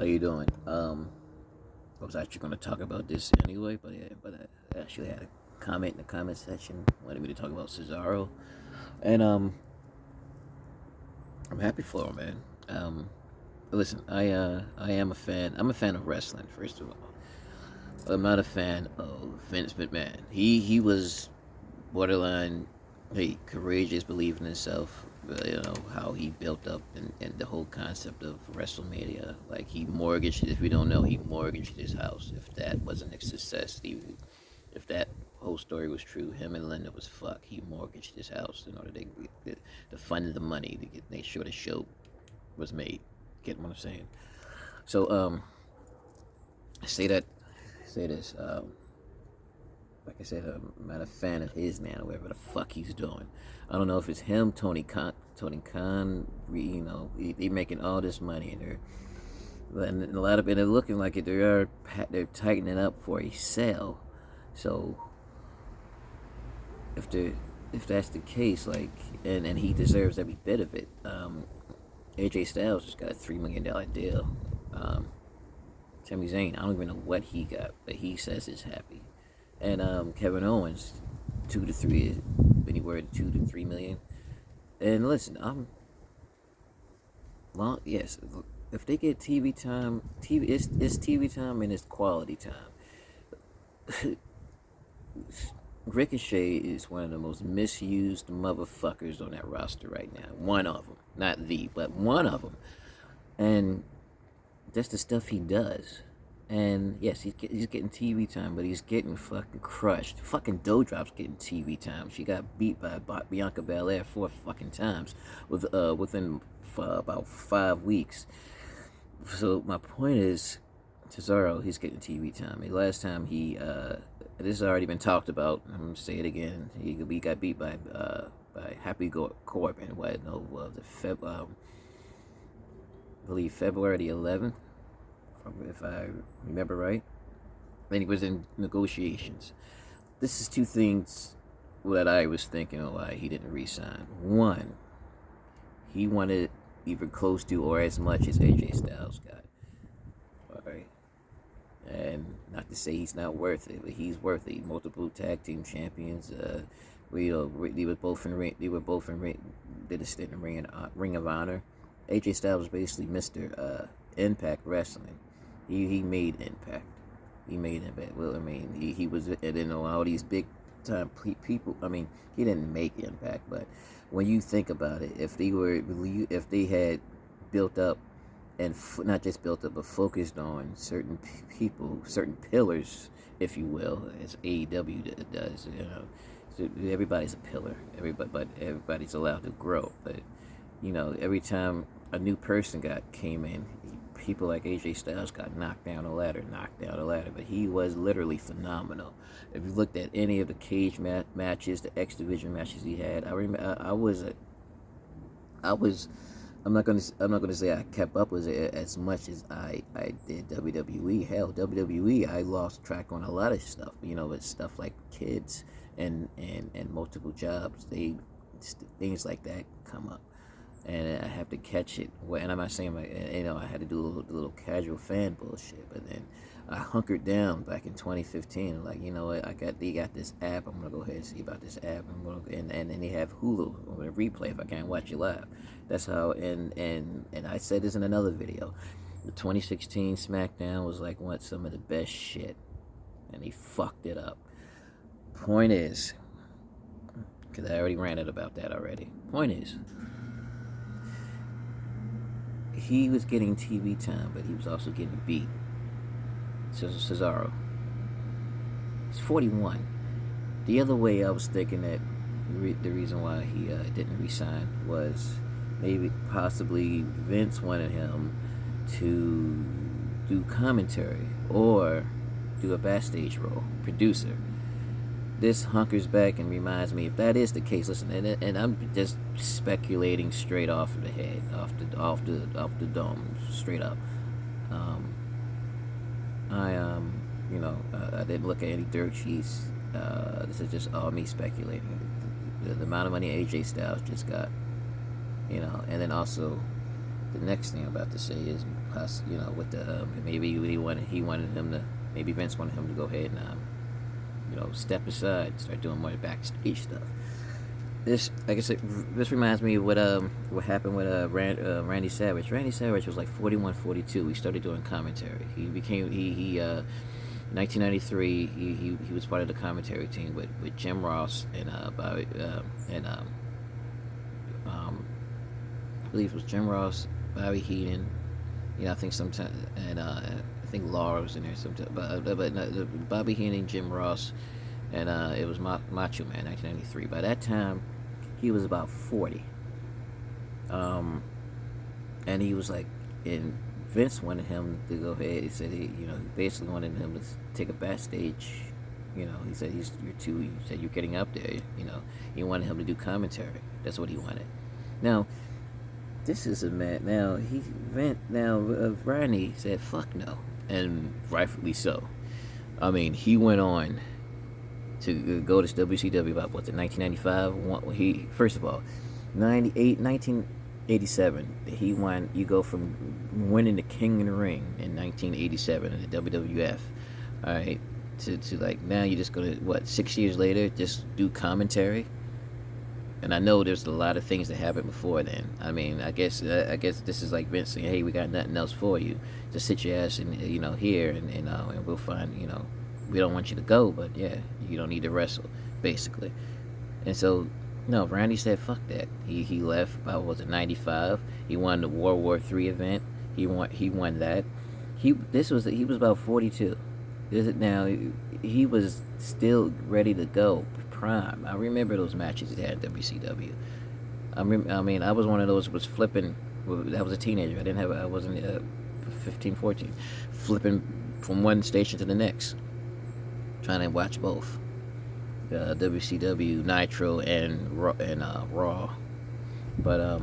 How you doing? I was actually going to talk about this anyway, but I actually had a comment in the comment section wanted me to talk about Cesaro, and I'm happy for him, man. Listen, I am a fan. I'm a fan of wrestling, first of all. I'm not a fan of Vince McMahon. He was borderline, hey, courageous, believing in himself. You know how he built up and the whole concept of WrestleMania. Like he mortgaged. If we don't know, he mortgaged his house. If that wasn't a success, if that whole story was true, him and Linda was fucked. He mortgaged his house in order to fund the money to make sure the show was made. Get what I'm saying? So say that say this. Like I said, I'm not a fan of his man or whatever the fuck he's doing. I don't know if it's him, Tony Khan. You know, they making all this money and and a lot of it. They're looking like it. They're tightening up for a sale. So if they if that's the case, like, and he deserves every bit of it. AJ Styles just got a $3 million deal. Um, Sami Zayn, I don't even know what he got, but he says he's happy. And Kevin Owens, 2 to 3, anywhere 2 to 3 million. And listen, I'm long. Yes, if they get TV time, it's TV time and it's quality time. Ricochet is one of the most misused motherfuckers on that roster right now. One of them, not the, but one of them. And that's the stuff he does. And yes, he's getting TV time, but he's getting fucking crushed. Fucking Doudrop's getting TV time. She got beat by Bianca Belair 4 fucking times within about 5 weeks. So my point is, Cesaro, he's getting TV time. The last time this has already been talked about. I'm gonna say it again. He got beat by Happy Corbin. What? No, I believe February the 11th, if I remember right. Then he was in negotiations. This is two things that I was thinking why he didn't resign. One, he wanted either close to or as much as AJ Styles got. All right. And not to say he's not worth it, but he's worth it. Multiple tag team champions. They were both in ring. They were both in ring. Did a stint in Ring of Honor. AJ Styles was basically Mr. Impact Wrestling. He made Impact. He made Impact. Well, I mean, he was, all these big time people. I mean, he didn't make Impact, but when you think about it, if they had built up and not just built up, but focused on certain people, certain pillars, if you will, as AEW does, So everybody's a pillar. But everybody's allowed to grow. But every time a new person came in, people like AJ Styles got knocked down the ladder. But he was literally phenomenal. If you looked at any of the cage matches, the X Division matches he had, I remember I was. I'm not gonna say I kept up with it as much as I did WWE. Hell, WWE, I lost track on a lot of stuff. With stuff like kids and multiple jobs, things like that come up, and I have to catch it. And I'm not saying I had to do a little casual fan bullshit, but then I hunkered down back in 2015. Like, what, they got this app. I'm gonna go ahead and see about this app. And then they have Hulu. I'm gonna replay if I can't watch it live. That's how. And I said this in another video. The 2016 SmackDown was like some of the best shit, and he fucked it up. Point is, because I already ranted about that already. Point is, he was getting TV time, but he was also getting beat. Cesaro. He's 41. The other way I was thinking that the reason why he didn't resign was possibly Vince wanted him to do commentary or do a backstage role, producer. This hunkers back and reminds me, if that is the case, listen, and I'm just speculating straight off of the head, off the dome, straight up. I didn't look at any dirt sheets. This is just all me speculating. The amount of money AJ Styles just got, and then also the next thing I'm about to say is, with the maybe he wanted him to, maybe Vince wanted him to go ahead and step aside, start doing more backstage stuff. This, like I said, this reminds me of what happened with Randy Savage. Randy Savage was like 41, 42. He started doing commentary. He became he 1993. He was part of the commentary team with Jim Ross and I believe it was Jim Ross, Bobby Heenan. I think sometimes, and I think Laura was in there sometimes. But no, Bobby Heenan, Jim Ross, and it was Macho Man, 1993. By that time, he was about 40. And he was like, and Vince wanted him to go ahead. He said he basically wanted him to take a backstage. He said He said you're getting up there. He wanted him to do commentary. That's what he wanted. Now, this is a man. Ronnie said fuck no, and rightfully so. I mean, he went on to go to WCW about 1995. He first of all, 1987. He won. You go from winning the King in the Ring in 1987 in the WWF. All right, to like now you're just gonna 6 years later just do commentary. And I know there's a lot of things that happened before then. I mean, I guess this is like Vince saying, "Hey, we got nothing else for you. Just sit your ass in, here, and we'll find, we don't want you to go, but yeah, you don't need to wrestle, basically." And so, no, Randy said, "Fuck that." He left. About '95. He won the World War III event. He won that. He was about 42. Now he was still ready to go. Prime. I remember those matches he had in WCW. I mean, I was one of those who was flipping. I was a teenager. I wasn't 15, 14. Flipping from one station to the next, trying to watch both WCW, Nitro, and Raw. But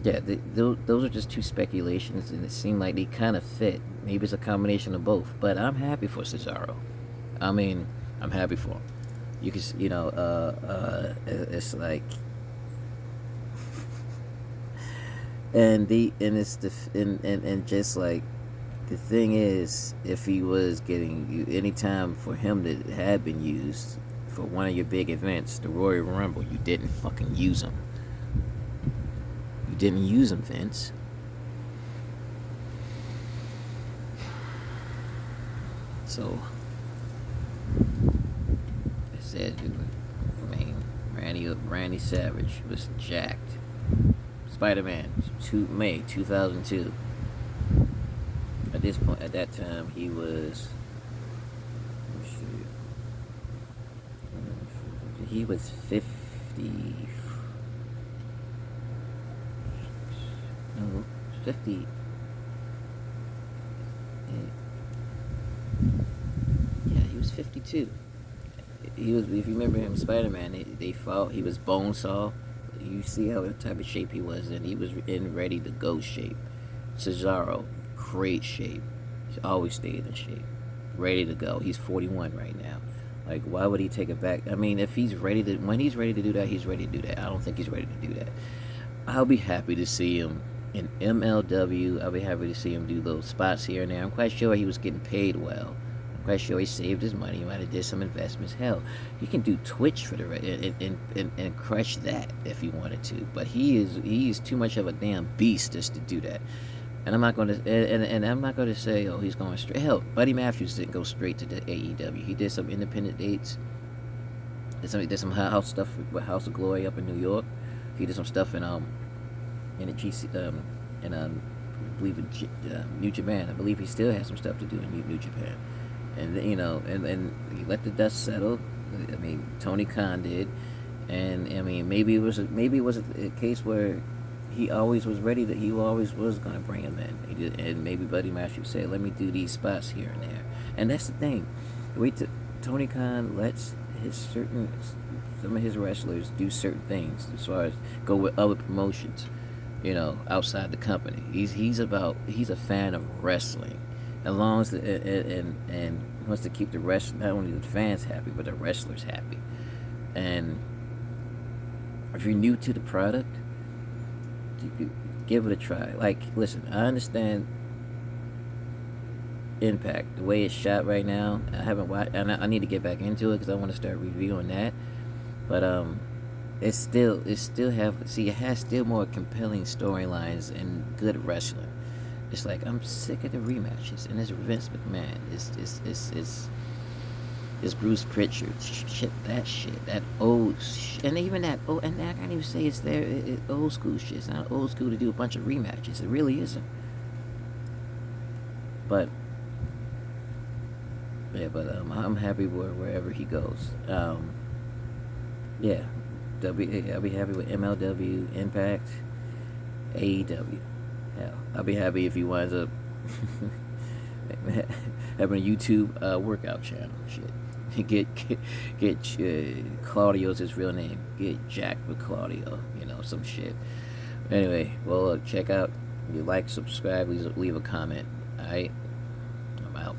yeah, those are just two speculations, and it seemed like they kind of fit. Maybe it's a combination of both. But I'm happy for Cesaro. I mean, I'm happy for him. You can, it's like, and just like, the thing is, if he was getting any time for him that had been used for one of your big events, the Royal Rumble, you didn't fucking use him. You didn't use him, Vince. So. Said, I mean, Randy Savage was jacked. Spider-Man, May 2002. At that time, he was. He was 50. No, 50. Yeah, he was 52. He was, if you remember him, Spider-Man, they fought. He was Bonesaw. You see how the type of shape he was in. He was in ready to go shape. Cesaro, great shape. He's always stayed in shape, ready to go. He's 41 right now. Like, why would he take it back? I mean, if he's ready to, when he's ready to do that, he's ready to do that. I don't think he's ready to do that. I'll be happy to see him in MLW. I'll be happy to see him do those spots here and there. I'm quite sure he was getting paid well. I'm quite sure he saved his money. He might have did some investments. Hell, he can do Twitch for and crush that if he wanted to. But he is too much of a damn beast just to do that. And I'm not going to and I'm not going to say, oh, he's going straight. Hell, Buddy Matthews didn't go straight to the AEW. He did some independent dates. Did some house stuff with House of Glory up in New York. He did some stuff in the GC I believe in New Japan. I believe he still has some stuff to do in New Japan. And and he let the dust settle. I mean, Tony Khan did, and I mean, maybe it was a case where he always was ready, that he always was going to bring him in. And maybe Buddy Matthews said, let me do these spots here and there. And that's the thing. Tony Khan lets some of his wrestlers do certain things as far as go with other promotions, outside the company. He's a fan of wrestling. As long as and wants to keep not only the fans happy, but the wrestlers happy. And if you're new to the product, you give it a try. Like, listen, I understand Impact, the way it's shot right now. I haven't watched, and I need to get back into it because I want to start reviewing that. But it has still more compelling storylines and good wrestling. It's like I'm sick of the rematches, and it's Vince McMahon. It's Bruce Pritchard. That old shit, and even that old, and I can't even say it's old school shit. It's not old school to do a bunch of rematches. It really isn't. But yeah, I'm happy wherever he goes. Yeah, I'll be happy with MLW, Impact, AEW. Hell, I'll be happy if he winds up having a YouTube workout channel. Shit, get Claudio's his real name. Get jacked with Claudio. You know, some shit. Anyway, well, check out. You like, subscribe, leave a comment. All right, I'm out.